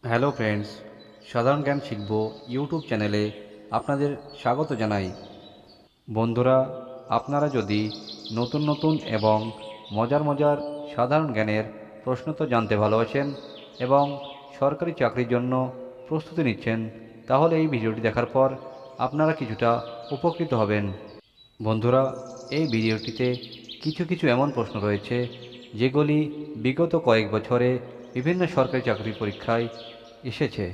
Hello friends, সাধারণ জ্ঞান শিখব ইউটিউব চ্যানেলে আপনাদের স্বাগত জানাই। বন্ধুরা, আপনারা যদি নতুন নতুন এবং মজার মজার সাধারণ জ্ঞানের প্রশ্নোত্তর জানতে ভালোবাসেন এবং সরকারি চাকরির জন্য প্রস্তুতি নিচ্ছেন, তাহলে এই ভিডিওটি দেখার পর আপনারা কিছুটা উপকৃত হবেন। বন্ধুরা, এই ভিডিওটিতে কিছু কিছু এমন প্রশ্ন রয়েছে যেগুলি বিগত কয়েক বছরে বিভিন্ন সরকারি চাকরির পরীক্ষায় এসেছে।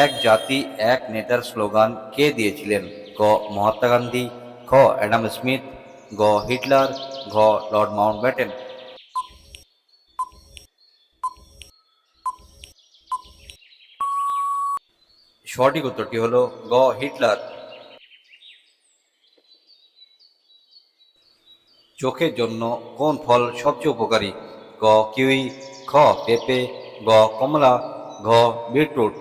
এক জাতি এক নেতার স্লোগান কে দিয়েছিলেন? ক. মহাত্মা গান্ধী, খ. অ্যাডাম স্মিথ, গ. হিটলার, ঘ. Lord Mountbatten. সঠিক উত্তরটি হল গ. হিটলার। চোখের জন্য কোন ফল সবচেয়ে উপকারী? ক. কিউই, খ. পেঁপে, গ. কমলা, ঘ. বিটরুট।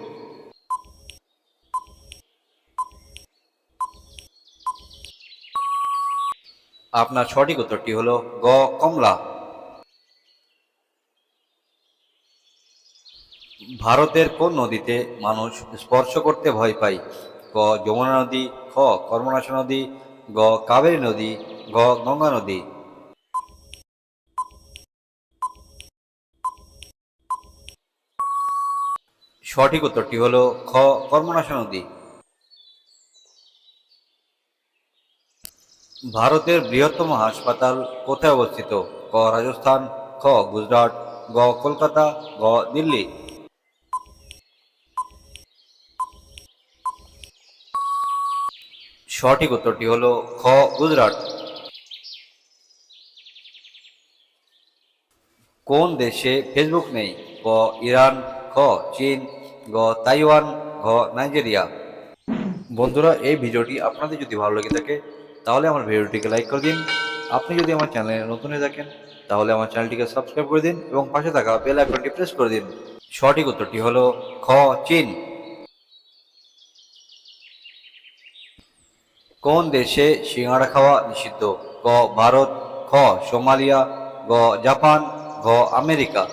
আপনার সঠিক উত্তরটি হল গ. কমলা। ভারতের কোন নদীতে মানুষ স্পর্শ করতে ভয় পায়? ক. যমুনা নদী, খ. কর্মনাশা নদী, গ. কাবেরী নদী, ঘ. গঙ্গা নদী। সঠিক উত্তরটি হল খ. কর্মনাশা নদী। ভারতের বৃহত্তম হাসপাতাল কোথায় অবস্থিত? ক. রাজস্থান, খ. গুজরাট, গ. কলকাতা, ঘ. দিল্লি। সঠিক উত্তরটি হল খ. গুজরাট। কোন দেশে ফেসবুক নেই? ক. ইরান, খ. চীন, গ. তাইওয়ান, ঘ. নাইজেরিয়া। বন্ধুরা, এই ভিডিওটি আপনাদের যদি ভালো লেগে থাকে তাহলে আমার ভিডিওটিকে লাইক করে দিন। আপনি যদি আমার চ্যানেলে নতুন হয়ে থাকেন তাহলে আমার চ্যানেলটিকে সাবস্ক্রাইব করে দিন এবং পাশে থাকা বেল আইকনটি প্রেস করে দিন। সঠিক উত্তরটি হলো খ. চীন। কোন দেশে সিঙ্গাড়া খাওয়া নিষিদ্ধ? ক. ভারত, খ. সোমালিয়া, গ. জাপান, ঘ. আমেরিকা।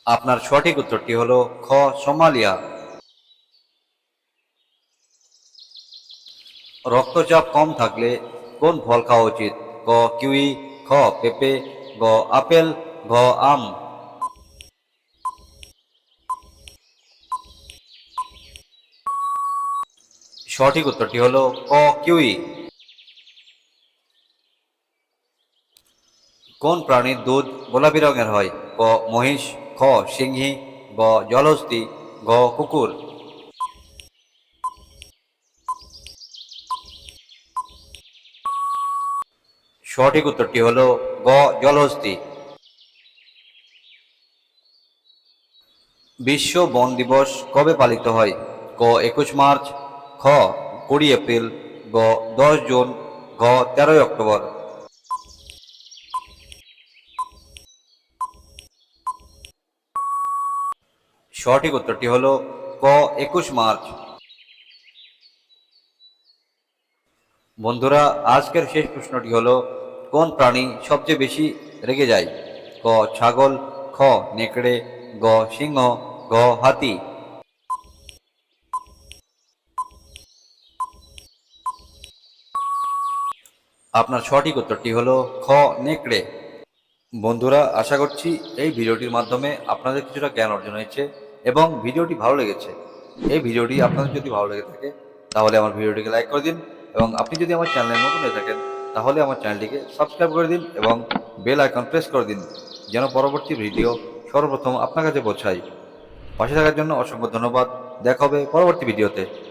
আপনার সঠিক উত্তরটি হলো খ. সোমালিয়া। রক্তচাপ কম থাকলে কোন ফল খাওয়া উচিত? ক. কিউই, খ. পেঁপে, গ. আপেল, ঘ. আম। সঠিক উত্তরটি হলো ক. কিউই। কোন প্রাণীর দুধ গোলাপি রঙের হয়? ক. মহিষ, খ. সিংহী, গ. জলহস্তী, ঘ. কুকুর। সঠিক উত্তরটি হলো গ. জলহস্তী। বিশ্ব বন দিবস কবে পালিত হয়? ক. 21 মার্চ, খ. 20 এপ্রিল, গ. 10 জুন, ঘ. 13 অক্টোবর। সঠিক উত্তরটি হলো ক. 21 মার্চ। বন্ধুরা, আজকের শেষ প্রশ্নটি হলো কোন প্রাণী সবচেয়ে বেশি রেগে যায়? ক. ছাগল, খ. নেকড়ে, গ. সিংহ, ঘ. হাতি। আপনার সঠিক উত্তরটি হলো খ. নেকড়ে। বন্ধুরা, আশা করছি এই ভিডিওটির মাধ্যমে আপনাদের কিছুটা জ্ঞান অর্জন হয়েছে এবং ভিডিওটি ভালো লেগেছে। এই ভিডিওটি আপনাদের যদি ভালো লেগে থাকে তাহলে আমার ভিডিওটিকে লাইক করে দিন এবং আপনি যদি আমার চ্যানেলে নতুন হয়ে থাকেন তাহলে আমার চ্যানেলটিকে সাবস্ক্রাইব করে দিন এবং বেল আইকন প্রেস করে দিন যেন পরবর্তী ভিডিও সর্বপ্রথম আপনার কাছে পৌঁছায়। পাশে থাকার জন্য অসংখ্য ধন্যবাদ। দেখা হবে পরবর্তী ভিডিওতে।